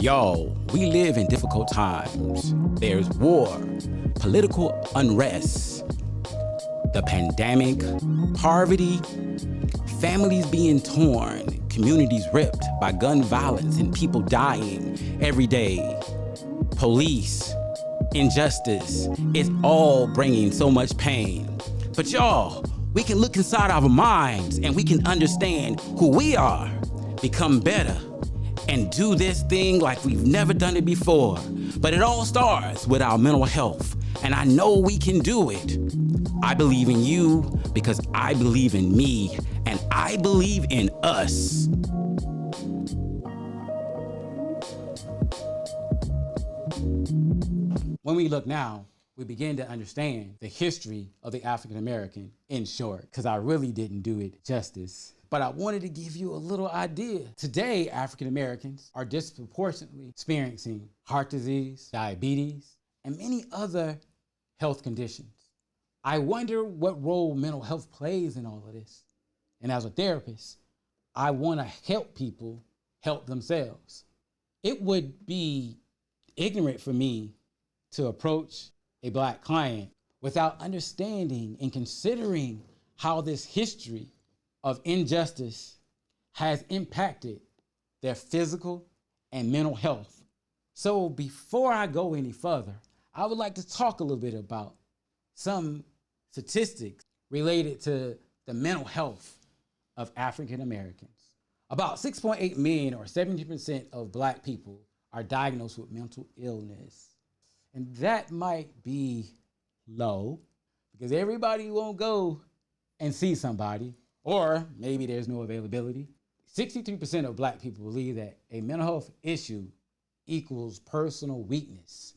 Y'all, we live in difficult times. There's war, political unrest, the pandemic, poverty, families being torn, communities ripped by gun violence and people dying every day. Police, injustice, it's all bringing so much pain. But y'all, we can look inside our minds and we can understand who we are, become better, and do this thing like we've never done it before. But it all starts with our mental health, and I know we can do it. I believe in you because I believe in me, and I believe in us. When we look now, we begin to understand the history of the African American in short, because I really didn't do it justice. But I wanted to give you a little idea. Today, African Americans are disproportionately experiencing heart disease, diabetes, and many other health conditions. I wonder what role mental health plays in all of this. And as a therapist, I want to help people help themselves. It would be ignorant for me to approach a Black client without understanding and considering how this history of injustice has impacted their physical and mental health. So before I go any further, I would like to talk a little bit about some statistics related to the mental health of African Americans. About 6.8 million or 70% of Black people are diagnosed with mental illness. And that might be low because everybody won't go and see somebody, or maybe there's no availability. 63% of Black people believe that a mental health issue equals personal weakness.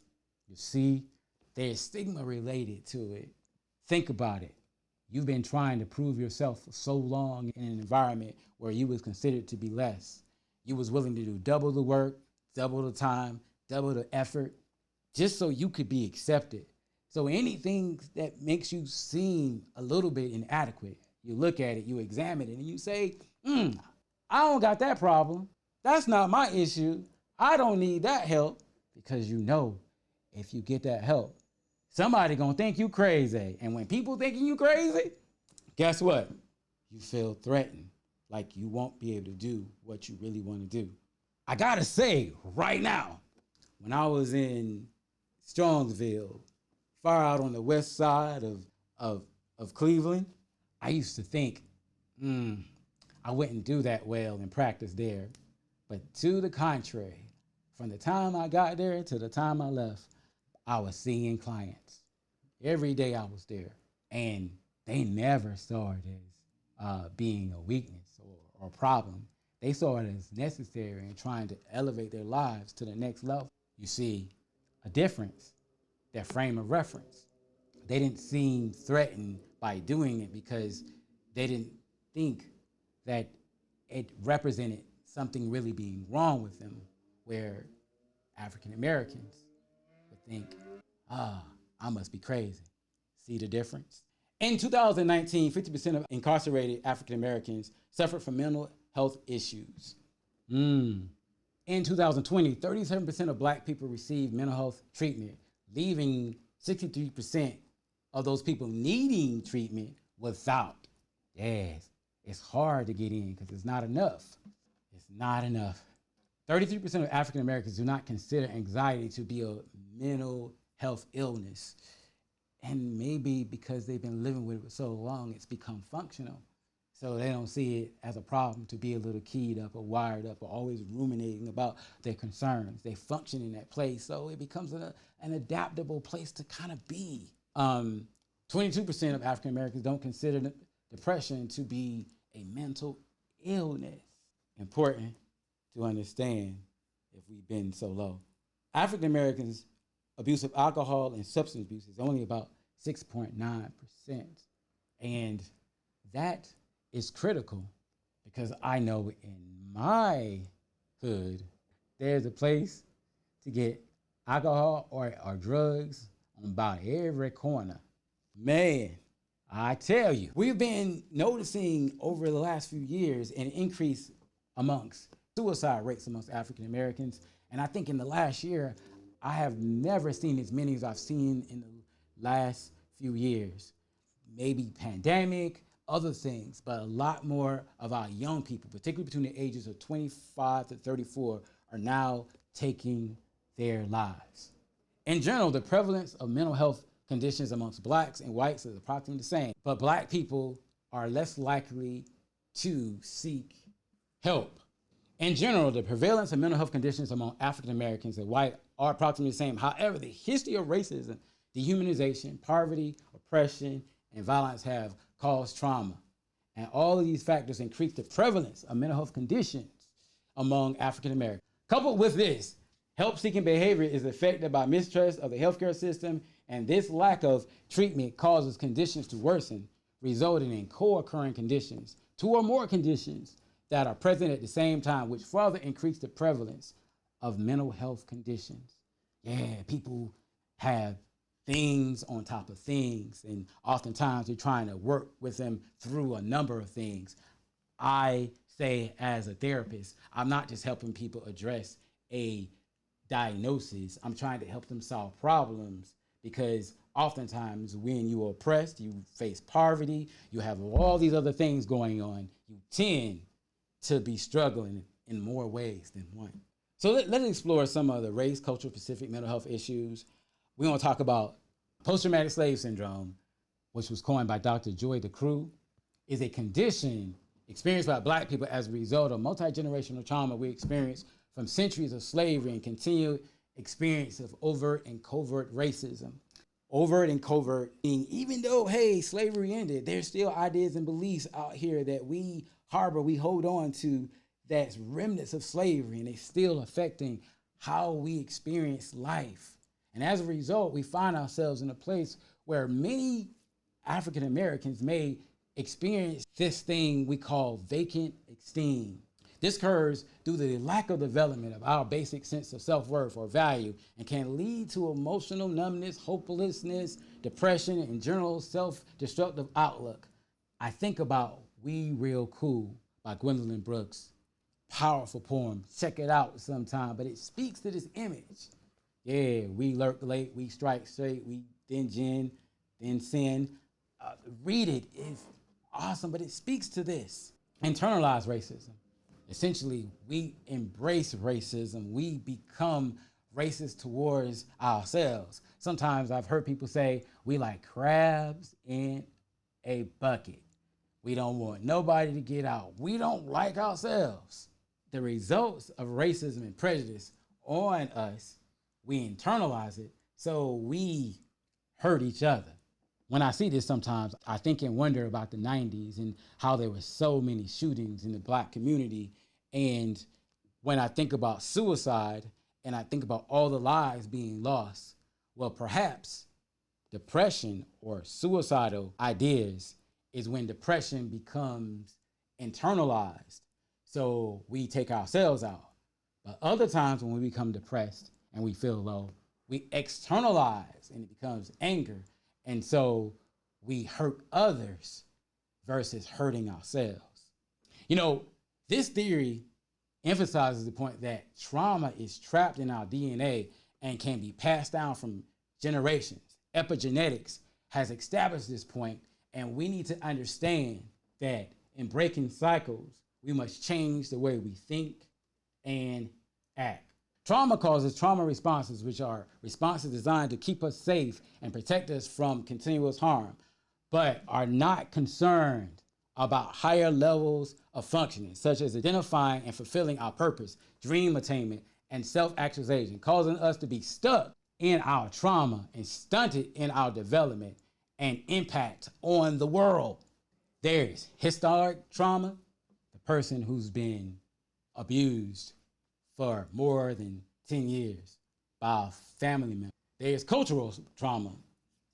You see, there's stigma related to it. Think about it. You've been trying to prove yourself for so long in an environment where you was considered to be less. You was willing to do double the work, double the time, double the effort, just so you could be accepted. So anything that makes you seem a little bit inadequate, you look at it, you examine it, and you say, I don't got that problem. That's not my issue. I don't need that help, because you know if you get that help, somebody gonna think you crazy. And when people thinking you crazy, guess what? You feel threatened, like you won't be able to do what you really want to do. I gotta say right now, when I was in Strongsville, far out on the west side of Cleveland, I used to think, I wouldn't do that well in practice there. But to the contrary, from the time I got there to the time I left, I was seeing clients. Every day I was there. And they never saw it as being a weakness or a problem. They saw it as necessary in trying to elevate their lives to the next level. You see a difference, their frame of reference. They didn't seem threatened by doing it because they didn't think that it represented something really being wrong with them, where African Americans would think, I must be crazy. See the difference? In 2019, 50% of incarcerated African Americans suffered from mental health issues. In 2020, 37% of Black people received mental health treatment, leaving 63% of those people needing treatment without. Yes, it's hard to get in because it's not enough. It's not enough. 33% of African Americans do not consider anxiety to be a mental health illness. And maybe because they've been living with it for so long, it's become functional. So they don't see it as a problem to be a little keyed up or wired up or always ruminating about their concerns. They function in that place, so it becomes an adaptable place to kind of be. 22% of African Americans don't consider depression to be a mental illness. Important to understand if we've been so low. African Americans' abuse of alcohol and substance abuse is only about 6.9%. And that is critical because I know in my hood, there's a place to get alcohol or drugs on about every corner. Man, I tell you, we've been noticing over the last few years an increase amongst suicide rates amongst African Americans. And I think in the last year, I have never seen as many as I've seen in the last few years. Maybe pandemic, other things, but a lot more of our young people, particularly between the ages of 25 to 34, are now taking their lives. In general, the prevalence of mental health conditions amongst blacks and whites is approximately the same, but black people are less likely to seek help. In general, the prevalence of mental health conditions among African Americans and white are approximately the same. However, the history of racism, dehumanization, poverty, oppression, and violence have caused trauma. And all of these factors increase the prevalence of mental health conditions among African Americans. Coupled with this, help-seeking behavior is affected by mistrust of the healthcare system, and this lack of treatment causes conditions to worsen, resulting in co-occurring conditions, two or more conditions that are present at the same time, which further increase the prevalence of mental health conditions. Yeah, people have things on top of things, and oftentimes they're trying to work with them through a number of things. I say, as a therapist, I'm not just helping people address a diagnosis. I'm trying to help them solve problems, because oftentimes when you are oppressed, you face poverty, you have all these other things going on, you tend to be struggling in more ways than one. So let's explore some of the race, culture, specific mental health issues. We're going to talk about post-traumatic slave syndrome, which was coined by Dr. Joy DeCrue, is a condition experienced by black people as a result of multi-generational trauma we experience from centuries of slavery and continued experience of overt and covert racism. Overt and covert being, even though, hey, slavery ended, there's still ideas and beliefs out here that we harbor, we hold on to, that's remnants of slavery, and it's still affecting how we experience life. And as a result, we find ourselves in a place where many African Americans may experience this thing we call vacant esteem. This occurs due to the lack of development of our basic sense of self-worth or value, and can lead to emotional numbness, hopelessness, depression, and general self-destructive outlook. I think about We Real Cool by Gwendolyn Brooks. Powerful poem. Check it out sometime, but it speaks to this image. Yeah, we lurk late, we strike straight, we then gin, then sin. Read it, it's awesome, but it speaks to this. Internalize racism. Essentially, we embrace racism. We become racist towards ourselves. Sometimes I've heard people say, we like crabs in a bucket. We don't want nobody to get out. We don't like ourselves. The results of racism and prejudice on us, we internalize it, so we hurt each other. When I see this sometimes, I think and wonder about the 90s and how there were so many shootings in the black community. And when I think about suicide and I think about all the lives being lost, well, perhaps depression or suicidal ideas is when depression becomes internalized. So we take ourselves out. But other times when we become depressed and we feel low, we externalize and it becomes anger. And so we hurt others versus hurting ourselves. You know, this theory emphasizes the point that trauma is trapped in our DNA and can be passed down from generations. Epigenetics has established this point, and we need to understand that in breaking cycles, we must change the way we think and act. Trauma causes trauma responses, which are responses designed to keep us safe and protect us from continuous harm, but are not concerned about higher levels of functioning, such as identifying and fulfilling our purpose, dream attainment, and self-actualization, causing us to be stuck in our trauma and stunted in our development and impact on the world. There's historic trauma, the person who's been abused for more than 10 years by a family member. There's cultural trauma,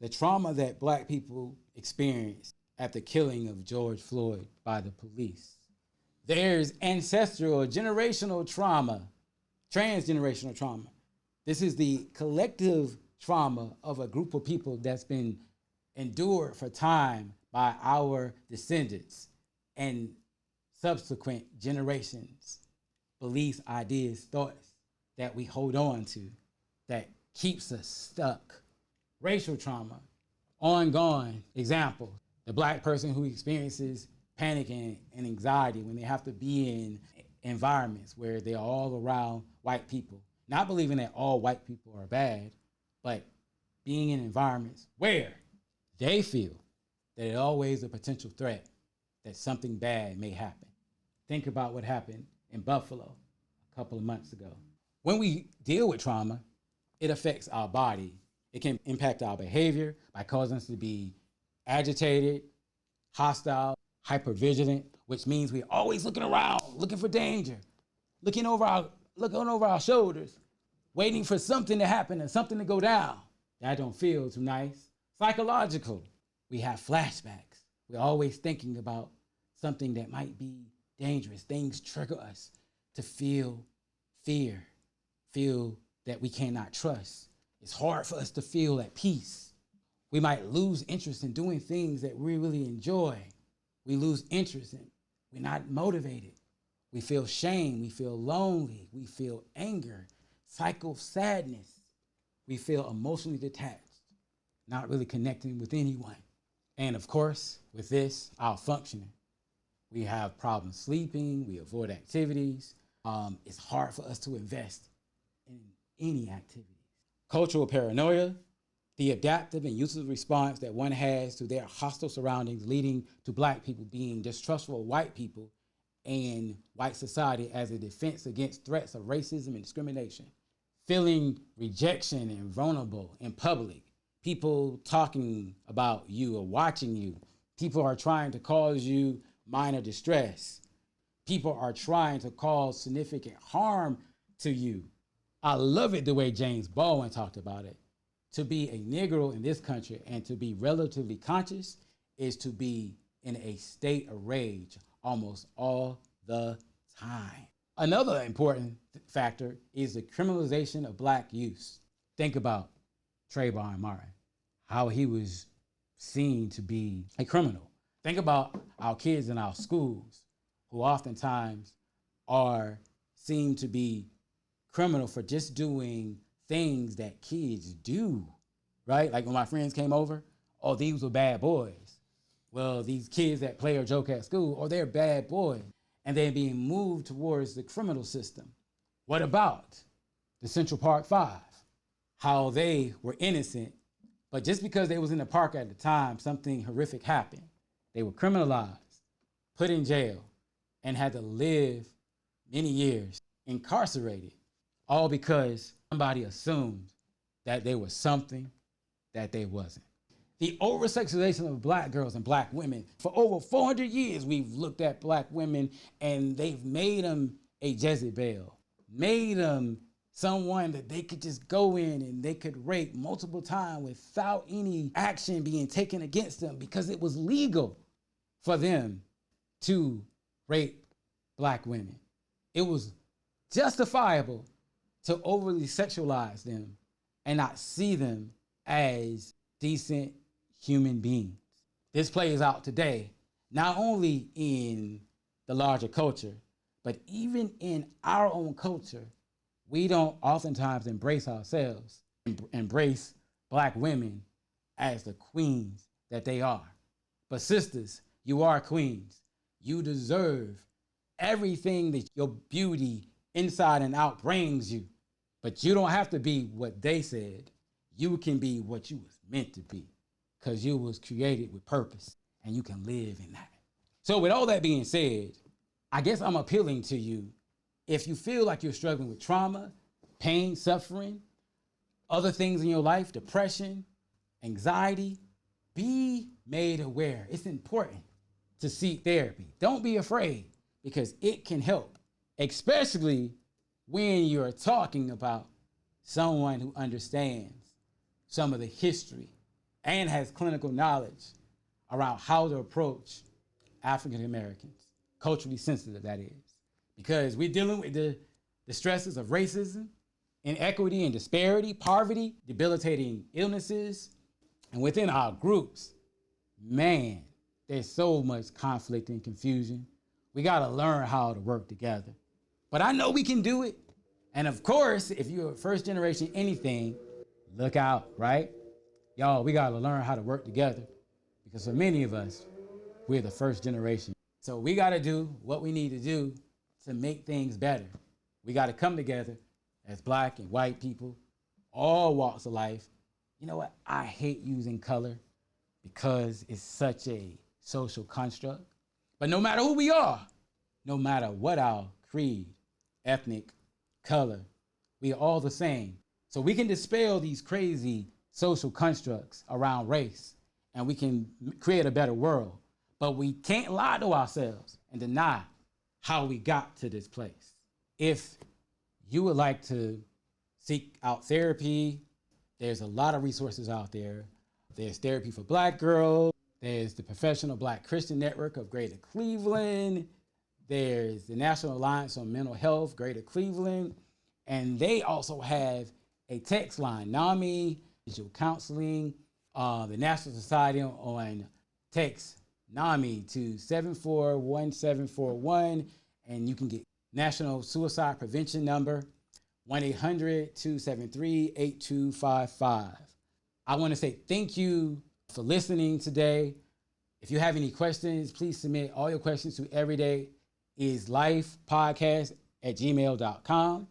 the trauma that black people experienced at the killing of George Floyd by the police. There's ancestral, generational trauma, transgenerational trauma. This is the collective trauma of a group of people that's been endured for time by our descendants and subsequent generations, beliefs, ideas, thoughts that we hold on to that keeps us stuck. Racial trauma, ongoing example, the Black person who experiences panic and anxiety when they have to be in environments where they are all around white people. Not believing that all white people are bad, but being in environments where they feel that there's always a potential threat that something bad may happen. Think about what happened in Buffalo a couple of months ago. When we deal with trauma, it affects our body. It can impact our behavior by causing us to be agitated, hostile, hypervigilant, which means we're always looking around, looking for danger, looking over our shoulders, waiting for something to happen and something to go down. That don't feel too nice. Psychological, we have flashbacks. We're always thinking about something that might be dangerous. Things trigger us to feel fear, feel that we cannot trust. It's hard for us to feel at peace. We might lose interest in doing things that we really enjoy. We lose interest in, we're not motivated. We feel shame, we feel lonely, we feel anger, cycle sadness. We feel emotionally detached, not really connecting with anyone. And of course, with this, our functioning. We have problems sleeping, we avoid activities. It's hard for us to invest in any activities. Cultural paranoia, the adaptive and useless response that one has to their hostile surroundings, leading to Black people being distrustful of white people and white society as a defense against threats of racism and discrimination. Feeling rejection and vulnerable in public. People talking about you or watching you. People are trying to cause you minor distress. People are trying to cause significant harm to you. I love it the way James Baldwin talked about it. To be a Negro in this country and to be relatively conscious is to be in a state of rage almost all the time. Another important factor is the criminalization of Black youth. Think about Trayvon Martin, how he was seen to be a criminal. Think about our kids in our schools who oftentimes are seen to be criminal for just doing things that kids do, right? Like when my friends came over, oh, these were bad boys. Well, these kids that play or joke at school, oh, they're bad boys. And they're being moved towards the criminal system. What about the Central Park Five? How they were innocent, but just because they was in the park at the time, something horrific happened. They were criminalized, put in jail, and had to live many years incarcerated, all because somebody assumed that they were something that they wasn't. The over-sexualization of Black girls and Black women. For over 400 years, we've looked at Black women and they've made them a Jezebel, made them someone that they could just go in and they could rape multiple times without any action being taken against them because it was legal for them to rape Black women. It was justifiable to overly sexualize them and not see them as decent human beings. This plays out today, not only in the larger culture, but even in our own culture. We don't oftentimes embrace ourselves, embrace Black women as the queens that they are. But sisters, you are queens. You deserve everything that your beauty inside and out brings you. But you don't have to be what they said. You can be what you was meant to be because you was created with purpose and you can live in that. So with all that being said, I guess I'm appealing to you. If you feel like you're struggling with trauma, pain, suffering, other things in your life, depression, anxiety, be made aware. It's important to seek therapy. Don't be afraid because it can help, especially when you're talking about someone who understands some of the history and has clinical knowledge around how to approach African Americans, culturally sensitive that is. Because we're dealing with the stresses of racism, inequity and disparity, poverty, debilitating illnesses, and within our groups, man, There's so much conflict and confusion. We gotta learn how to work together. But I know we can do it. And of course, if you're a first generation anything, look out, right? Y'all, we gotta learn how to work together because for many of us, we're the first generation. So we gotta do what we need to do to make things better. We gotta come together as Black and white people, all walks of life. You know what? I hate using color because it's such a social construct. But no matter who we are, no matter what our creed, ethnic, color, we are all the same. So we can dispel these crazy social constructs around race and we can create a better world. But we can't lie to ourselves and deny how we got to this place. If you would like to seek out therapy, there's a lot of resources out there. There's Therapy for Black Girls. There's the Professional Black Christian Network of Greater Cleveland. There's the National Alliance on Mental Health, Greater Cleveland. And they also have a text line, NAMI, Digital Counseling, the National Society on text NAMI to 741741, and you can get National Suicide Prevention number, 1-800-273-8255. I want to say thank you for listening today. If you have any questions, please submit all your questions to everydayislifepodcast@gmail.com.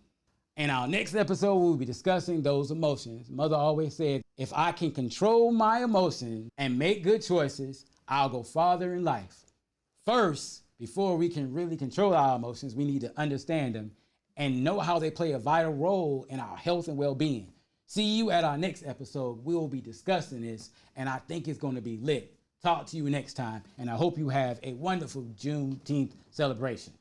In our next episode, we'll be discussing those emotions. Mother always said, if I can control my emotions and make good choices, I'll go farther in life. First, before we can really control our emotions, we need to understand them and know how they play a vital role in our health and well-being. See you at our next episode. We will be discussing this, and I think it's going to be lit. Talk to you next time, and I hope you have a wonderful Juneteenth celebration.